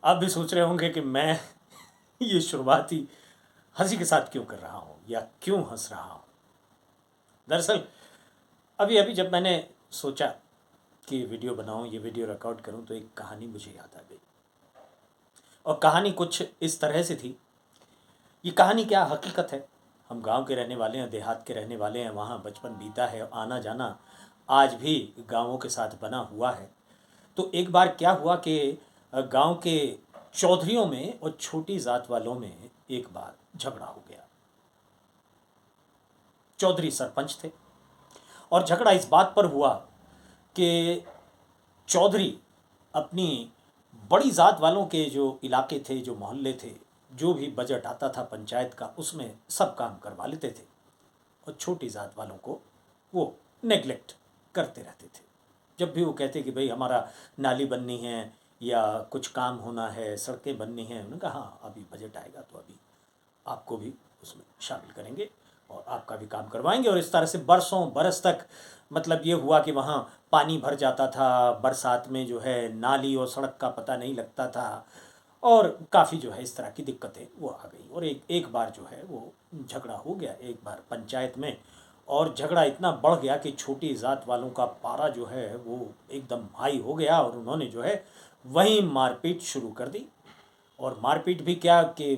आप भी सोच रहे होंगे कि मैं ये शुरुआती हंसी के साथ क्यों कर रहा हूँ या क्यों हंस रहा हूँ। दरअसल अभी अभी जब मैंने सोचा कि वीडियो बनाऊँ, ये वीडियो रिकॉर्ड करूँ, तो एक कहानी मुझे याद आ गई। और कहानी कुछ इस तरह से थी। ये कहानी क्या हकीकत है। हम गांव के रहने वाले हैं, देहात के रहने वाले हैं, वहाँ बचपन बीता है, आना जाना आज भी गाँवों के साथ बना हुआ है। तो एक बार क्या हुआ कि गांव के चौधरियों में और छोटी जात वालों में एक बार झगड़ा हो गया। चौधरी सरपंच थे और झगड़ा इस बात पर हुआ कि चौधरी अपनी बड़ी जात वालों के जो इलाके थे, जो मोहल्ले थे, जो भी बजट आता था पंचायत का, उसमें सब काम करवा लेते थे और छोटी जात वालों को वो नेग्लेक्ट करते रहते थे। जब भी वो कहते कि भाई हमारा नाली बननी है या कुछ काम होना है, सड़कें बननी हैं, उन्होंने कहा हाँ अभी बजट आएगा तो अभी आपको भी उसमें शामिल करेंगे और आपका भी काम करवाएंगे। और इस तरह से बरसों बरस तक मतलब ये हुआ कि वहाँ पानी भर जाता था, बरसात में जो है नाली और सड़क का पता नहीं लगता था और काफ़ी जो है इस तरह की दिक्कतें वो आ गई। और एक एक बार जो है वो झगड़ा हो गया एक बार पंचायत में, और झगड़ा इतना बढ़ गया कि छोटी जात वालों का पारा जो है वो एकदम हाई हो गया और उन्होंने जो है वहीं मारपीट शुरू कर दी। और मारपीट भी क्या कि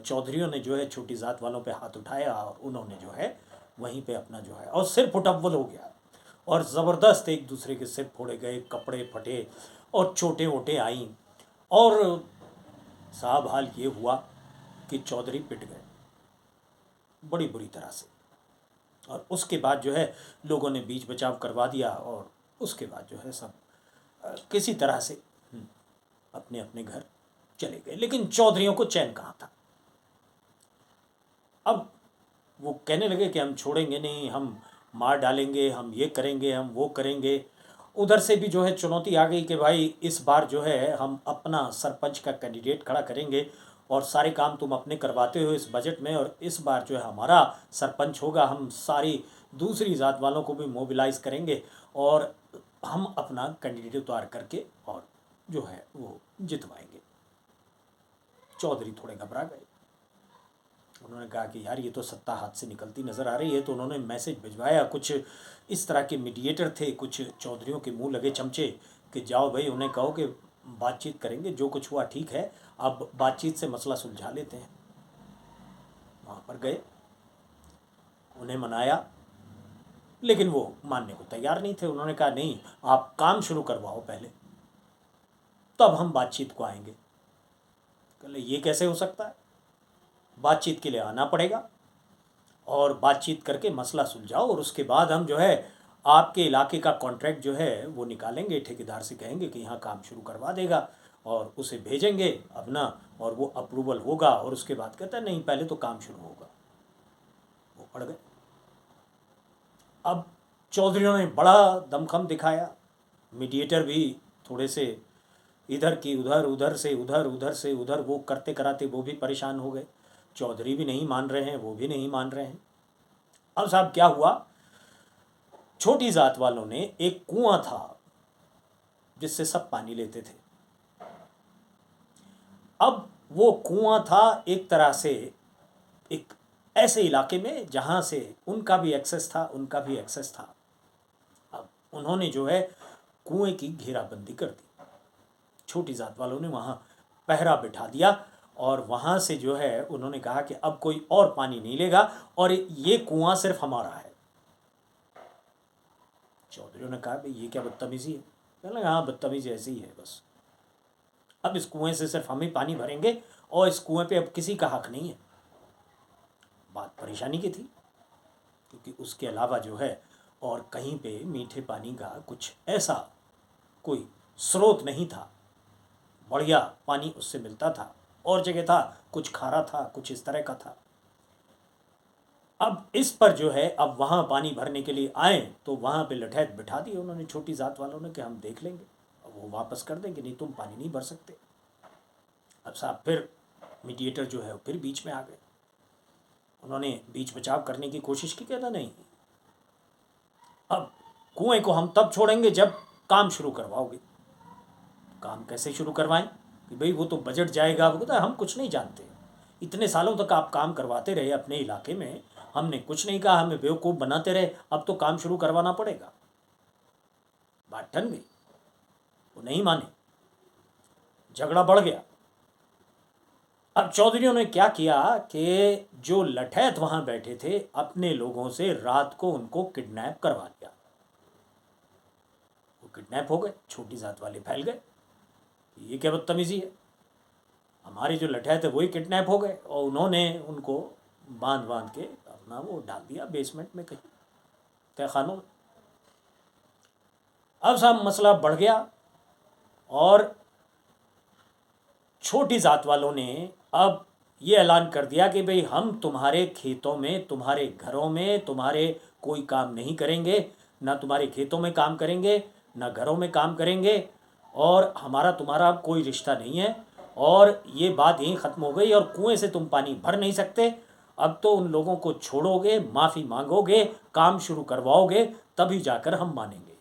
चौधरियों ने जो है छोटी जात वालों पे हाथ उठाया और उन्होंने जो है वहीं पे अपना जो है और सिर फुटअव्वल हो गया और ज़बरदस्त एक दूसरे के सिर फोड़े गए, कपड़े फटे और चोटें वोटें आईं। और साहब हाल ये हुआ कि चौधरी पिट गए बड़ी बुरी तरह से। और उसके बाद जो है लोगों ने बीच बचाव करवा दिया और उसके बाद जो है सब किसी तरह से अपने अपने घर चले गए। लेकिन चौधरियों को चैन कहाँ था। अब वो कहने लगे कि हम छोड़ेंगे नहीं, हम मार डालेंगे, हम ये करेंगे, हम वो करेंगे। उधर से भी जो है चुनौती आ गई कि भाई इस बार जो है हम अपना सरपंच का कैंडिडेट खड़ा करेंगे और सारे काम तुम अपने करवाते हो इस बजट में, और इस बार जो है हमारा सरपंच होगा, हम सारी दूसरी जात वालों को भी मोबिलाइज करेंगे और हम अपना कैंडिडेट उतार करके और जो है वो जितवाएंगे। चौधरी थोड़े घबरा गए। उन्होंने कहा कि यार ये तो सत्ता हाथ से निकलती नज़र आ रही है। तो उन्होंने मैसेज भिजवाया, कुछ इस तरह के मीडिएटर थे, कुछ चौधरियों के मुंह लगे चमचे कि जाओ भाई उन्हें कहो कि बातचीत करेंगे, जो कुछ हुआ ठीक है, अब बातचीत से मसला सुलझा लेते हैं। वहाँ पर गए, उन्हें मनाया, लेकिन वो मानने को तैयार नहीं थे। उन्होंने कहा नहीं, आप काम शुरू करवाओ पहले, तब हम बातचीत को आएंगे। कहले ये कैसे हो सकता है, बातचीत के लिए आना पड़ेगा और बातचीत करके मसला सुलझाओ और उसके बाद हम जो है आपके इलाके का कॉन्ट्रैक्ट जो है वो निकालेंगे, ठेकेदार से कहेंगे कि यहाँ काम शुरू करवा देगा और उसे भेजेंगे अपना, और वो अप्रूवल होगा और उसके बाद कहता है नहीं पहले तो काम शुरू होगा। वो पड़ गए। अब चौधरियों ने बड़ा दमखम दिखाया, मीडिएटर भी थोड़े से इधर की उधर, उधर से उधर, उधर से उधर, वो करते कराते वो भी परेशान हो गए। चौधरी भी नहीं मान रहे हैं, वो भी नहीं मान रहे हैं। अब साहब क्या हुआ, छोटी जात वालों ने एक कुआं था जिससे सब पानी लेते थे। अब वो कुआं था एक तरह से एक ऐसे इलाके में जहां से उनका भी एक्सेस था, उनका भी एक्सेस था। अब उन्होंने जो है कुएं की घेराबंदी कर दी। छोटी जात वालों ने वहां पहरा बिठा दिया और वहां से जो है उन्होंने कहा कि अब कोई और पानी नहीं लेगा और ये कुआं सिर्फ हमारा है। चौधरियों ने कहा भाई ये क्या बदतमीजी है। कहने लगा हाँ बदतमीजी ऐसी ही है बस, अब इस कुएं से सिर्फ हम ही पानी भरेंगे और इस कुएं पे अब किसी का हक नहीं है। बात परेशानी की थी क्योंकि उसके अलावा जो है और कहीं पे मीठे पानी का कुछ ऐसा कोई स्रोत नहीं था। बढ़िया पानी उससे मिलता था, और जगह था कुछ खारा था, कुछ इस तरह का था। अब इस पर जो है अब वहाँ पानी भरने के लिए आए तो वहाँ पे लठैत बिठा दी उन्होंने छोटी जात वालों ने कि हम देख लेंगे, अब वो वापस कर देंगे, नहीं तुम पानी नहीं भर सकते। अब साहब फिर मीडिएटर जो है फिर बीच में आ गए। उन्होंने बीच बचाव करने की कोशिश की, कहता नहीं, अब कुएं को हम तब छोड़ेंगे जब काम शुरू करवाओगे। काम कैसे शुरू करवाएं कि भाई वो तो बजट जाएगा, वो कहता हम कुछ नहीं जानते, इतने सालों तक आप काम करवाते रहे अपने इलाके में, हमने कुछ नहीं कहा, हमें बेवकूफ़ बनाते रहे, अब तो काम शुरू करवाना पड़ेगा। बात ठन गई, वो नहीं माने, झगड़ा बढ़ गया। अब चौधरियों ने क्या किया कि जो लठैत वहां बैठे थे अपने लोगों से रात को उनको किडनैप करवा लिया। वो किडनैप हो गए, छोटी जात वाले फैल गए, ये क्या बदतमीजी है, हमारे जो लठैत है वही किडनैप हो गए, और उन्होंने उनको बांध बांध के अपना वो डाल दिया बेसमेंट में कहीं तहखानों में। अब साहब मसला बढ़ गया और छोटी जात वालों ने अब ये ऐलान कर दिया कि भाई हम तुम्हारे खेतों में, तुम्हारे घरों में, तुम्हारे कोई काम नहीं करेंगे, ना तुम्हारे खेतों में काम करेंगे, ना घरों में काम करेंगे, और हमारा तुम्हारा कोई रिश्ता नहीं है, और ये बात यहीं ख़त्म हो गई, और कुएं से तुम पानी भर नहीं सकते। अब तो उन लोगों को छोड़ोगे, माफ़ी मांगोगे, काम शुरू करवाओगे, तभी जाकर हम मानेंगे।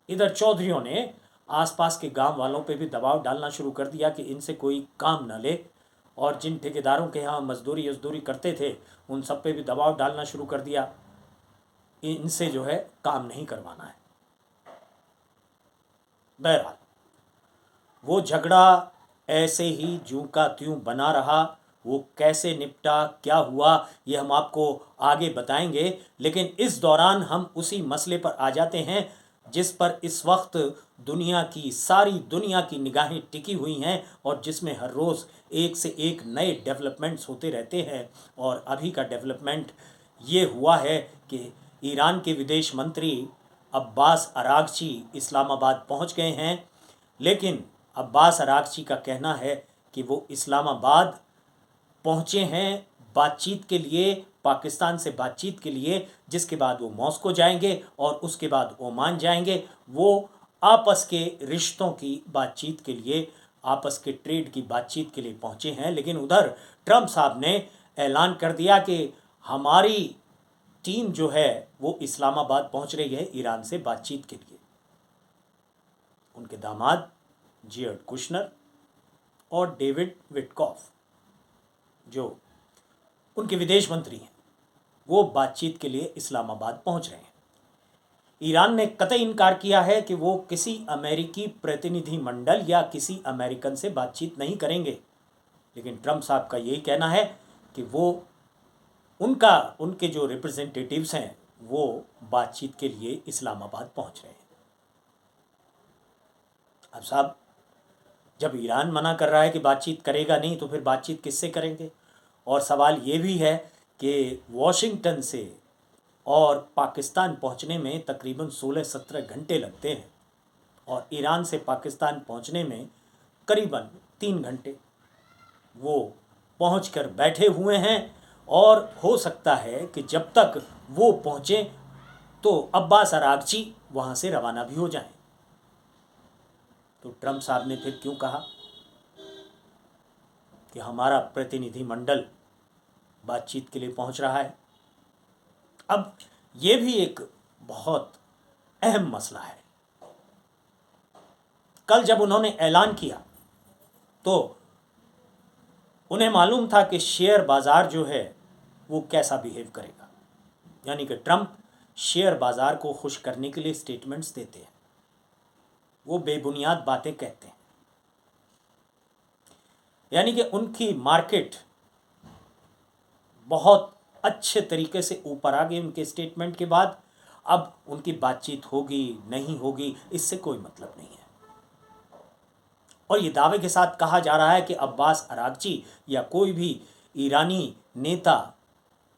इधर चौधरियों ने आसपास के गांव वालों पे भी दबाव डालना शुरू कर दिया कि इनसे कोई काम न ले, और जिन ठेकेदारों के यहाँ मजदूरी करते थे उन सब पे भी दबाव डालना शुरू कर दिया, इनसे जो है काम नहीं करवाना है। बहरहाल वो झगड़ा ऐसे ही ज्यों का त्यों बना रहा। वो कैसे निपटा, क्या हुआ, ये हम आपको आगे बताएंगे, लेकिन इस दौरान हम उसी मसले पर आ जाते हैं जिस पर इस वक्त सारी दुनिया की निगाहें टिकी हुई हैं, और जिसमें हर रोज़ एक से एक नए डेवलपमेंट्स होते रहते हैं। और अभी का डेवलपमेंट ये हुआ है कि ईरान के विदेश मंत्री अब्बास अरागची इस्लामाबाद पहुंच गए हैं, लेकिन अब्बास अरागची का कहना है कि वो इस्लामाबाद पहुँचे हैं बातचीत के लिए, पाकिस्तान से बातचीत के लिए, जिसके बाद वो मॉस्को जाएंगे और उसके बाद ओमान जाएंगे। वो आपस के रिश्तों की बातचीत के लिए, आपस के ट्रेड की बातचीत के लिए पहुँचे हैं। लेकिन उधर ट्रम्प साहब ने ऐलान कर दिया कि हमारी टीम जो है वो इस्लामाबाद पहुँच रही है ईरान से बातचीत के लिए। उनके दामाद जेयर्ड कुशनर और डेविड विटकॉफ जो उनके विदेश मंत्री हैं, वो बातचीत के लिए इस्लामाबाद पहुंच रहे हैं। ईरान ने कतई इनकार किया है कि वो किसी अमेरिकी प्रतिनिधिमंडल या किसी अमेरिकन से बातचीत नहीं करेंगे, लेकिन ट्रम्प साहब का यही कहना है कि वो उनके जो रिप्रेजेंटेटिव्स हैं वो बातचीत के लिए इस्लामाबाद पहुंच रहे हैं। अब साहब जब ईरान मना कर रहा है कि बातचीत करेगा नहीं, तो फिर बातचीत किससे करेंगे? और सवाल ये भी है कि वॉशिंगटन से और पाकिस्तान पहुंचने में तकरीबन 16-17 घंटे लगते हैं, और ईरान से पाकिस्तान पहुंचने में करीबन 3 घंटे। वो पहुंचकर बैठे हुए हैं, और हो सकता है कि जब तक वो पहुंचे तो अब्बास अरागची वहाँ से रवाना भी हो जाएं। तो ट्रम्प साहब ने फिर क्यों कहा कि हमारा प्रतिनिधिमंडल बातचीत के लिए पहुंच रहा है? अब ये भी एक बहुत अहम मसला है। कल जब उन्होंने ऐलान किया तो उन्हें मालूम था कि शेयर बाज़ार जो है वो कैसा बिहेव करेगा, यानी कि ट्रम्प शेयर बाज़ार को खुश करने के लिए स्टेटमेंट्स देते हैं, वो बेबुनियाद बातें कहते हैं, यानी कि उनकी मार्केट बहुत अच्छे तरीके से ऊपर आ गई उनके स्टेटमेंट के बाद। अब उनकी बातचीत होगी नहीं होगी इससे कोई मतलब नहीं है। और ये दावे के साथ कहा जा रहा है कि अब्बास अरागची या कोई भी ईरानी नेता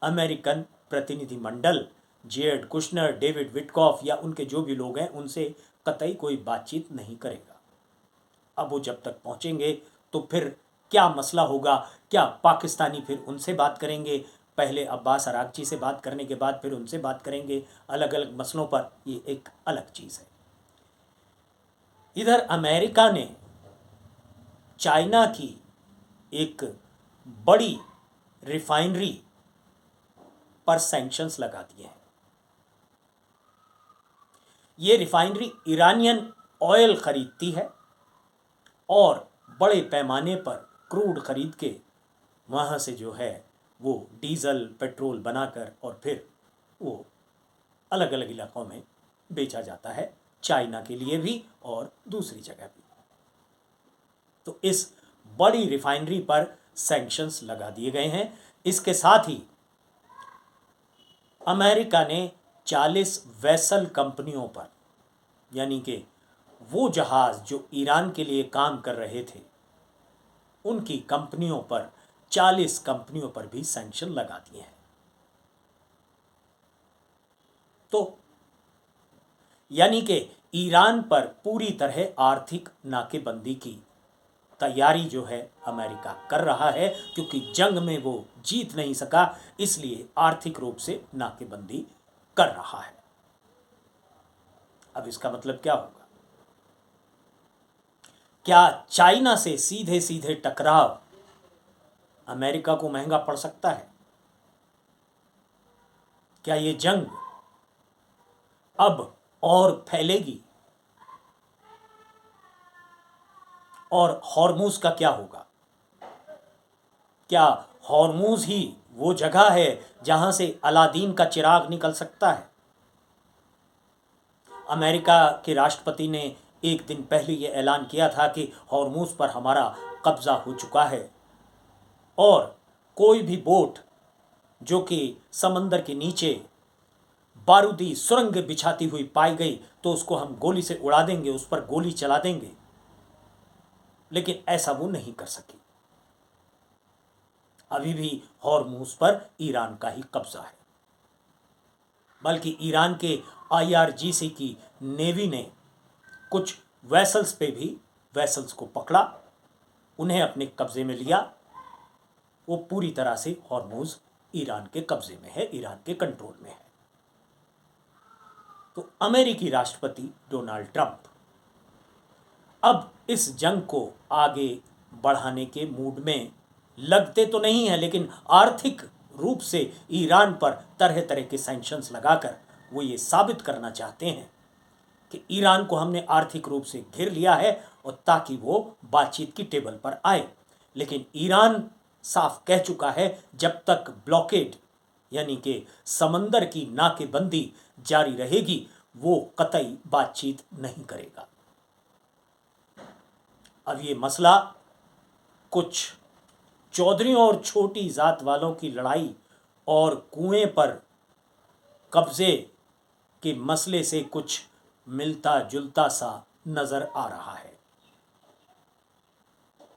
अमेरिकन प्रतिनिधिमंडल जेयर्ड कुशनर, डेविड विटकॉफ या उनके जो भी लोग हैं उनसे कतई कोई बातचीत नहीं करेगा। अब वो जब तक पहुंचेंगे तो फिर क्या मसला होगा, क्या पाकिस्तानी फिर उनसे बात करेंगे, पहले अब्बास अरागची से बात करने के बाद फिर उनसे बात करेंगे अलग अलग मसलों पर, ये एक अलग चीज़ है। इधर अमेरिका ने चाइना की एक बड़ी रिफाइनरी पर सैंक्शंस लगा दिए हैं। ये रिफाइनरी इरानियन ऑयल खरीदती है और बड़े पैमाने पर क्रूड खरीद के वहाँ से जो है वो डीजल पेट्रोल बनाकर और फिर वो अलग अलग इलाकों में बेचा जाता है, चाइना के लिए भी और दूसरी जगह भी। तो इस बड़ी रिफाइनरी पर सैंक्शंस लगा दिए गए हैं। इसके साथ ही अमेरिका ने 40 वेसल कंपनियों पर, यानी कि वो जहाज जो ईरान के लिए काम कर रहे थे उनकी कंपनियों पर, 40 कंपनियों पर भी सैंक्शन लगा दिए हैं। तो यानी कि ईरान पर पूरी तरह आर्थिक नाकेबंदी की तैयारी जो है अमेरिका कर रहा है, क्योंकि जंग में वो जीत नहीं सका, इसलिए आर्थिक रूप से नाकेबंदी कर रहा है। अब इसका मतलब क्या होगा? क्या चाइना से सीधे सीधे टकराव अमेरिका को महंगा पड़ सकता है? क्या ये जंग अब और फैलेगी? और हॉर्मूज का क्या होगा? क्या हॉर्मूज ही वो जगह है जहां से अलादीन का चिराग निकल सकता है? अमेरिका के राष्ट्रपति ने एक दिन पहले ये ऐलान किया था कि हॉर्मूज पर हमारा कब्जा हो चुका है और कोई भी बोट जो कि समंदर के नीचे बारूदी सुरंग बिछाती हुई पाई गई तो उसको हम गोली से उड़ा देंगे, उस पर गोली चला देंगे। लेकिन ऐसा वो नहीं कर सकी। अभी भी हॉर्मूज पर ईरान का ही कब्जा है। बल्कि ईरान के IRGC की नेवी ने कुछ वेसल्स को पकड़ा, उन्हें अपने कब्जे में लिया। वो पूरी तरह से हॉर्मूज ईरान के कब्जे में है, ईरान के कंट्रोल में है। तो अमेरिकी राष्ट्रपति डोनाल्ड ट्रंप अब इस जंग को आगे बढ़ाने के मूड में लगते तो नहीं है, लेकिन आर्थिक रूप से ईरान पर तरह तरह के सैंक्शंस लगाकर वो ये साबित करना चाहते हैं कि ईरान को हमने आर्थिक रूप से घेर लिया है, और ताकि वो बातचीत की टेबल पर आए। लेकिन ईरान साफ कह चुका है जब तक ब्लॉकेड यानी कि समंदर की नाकेबंदी जारी रहेगी वो कतई बातचीत नहीं करेगा। अब ये मसला कुछ चौधरियों और छोटी जात वालों की लड़ाई और कुएं पर कब्जे के मसले से कुछ मिलता जुलता सा नजर आ रहा है,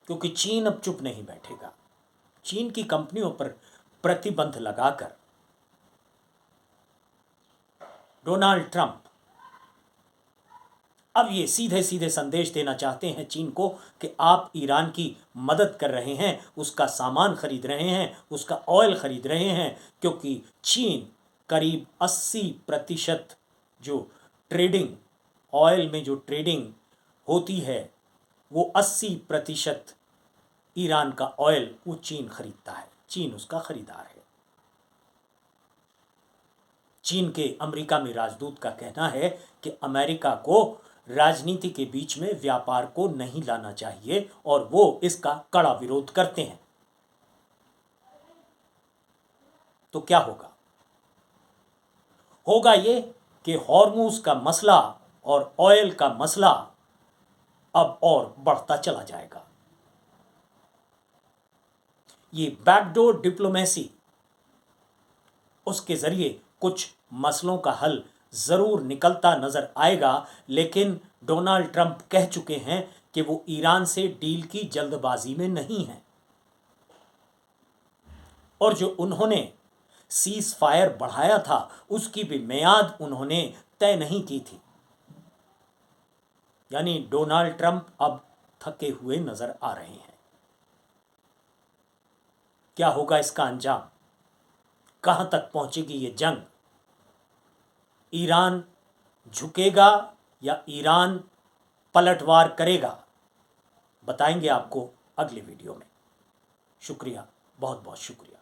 क्योंकि चीन अब चुप नहीं बैठेगा। चीन की कंपनियों पर प्रतिबंध लगाकर डोनाल्ड ट्रंप अब ये सीधे सीधे संदेश देना चाहते हैं चीन को कि आप ईरान की मदद कर रहे हैं, उसका सामान खरीद रहे हैं, उसका ऑयल खरीद रहे हैं, क्योंकि चीन करीब 80% जो ट्रेडिंग ऑयल में जो ट्रेडिंग होती है वो 80% ईरान का ऑयल वो चीन खरीदता है, चीन उसका खरीदार है। चीन के अमेरिका में राजदूत का कहना है कि अमेरिका को राजनीति के बीच में व्यापार को नहीं लाना चाहिए और वो इसका कड़ा विरोध करते हैं। तो क्या होगा? होगा ये कि हॉर्मूज का मसला और ऑयल का मसला अब और बढ़ता चला जाएगा। ये बैकडोर डिप्लोमेसी, उसके जरिए कुछ मसलों का हल जरूर निकलता नजर आएगा, लेकिन डोनाल्ड ट्रंप कह चुके हैं कि वो ईरान से डील की जल्दबाजी में नहीं है, और जो उन्होंने सीज फायर बढ़ाया था उसकी भी मियाद उन्होंने तय नहीं की थी। यानी डोनाल्ड ट्रंप अब थके हुए नजर आ रहे हैं। क्या होगा इसका अंजाम? कहां तक पहुंचेगी ये जंग? ईरान झुकेगा या ईरान पलटवार करेगा? बताएंगे आपको अगले वीडियो में। शुक्रिया, बहुत बहुत शुक्रिया।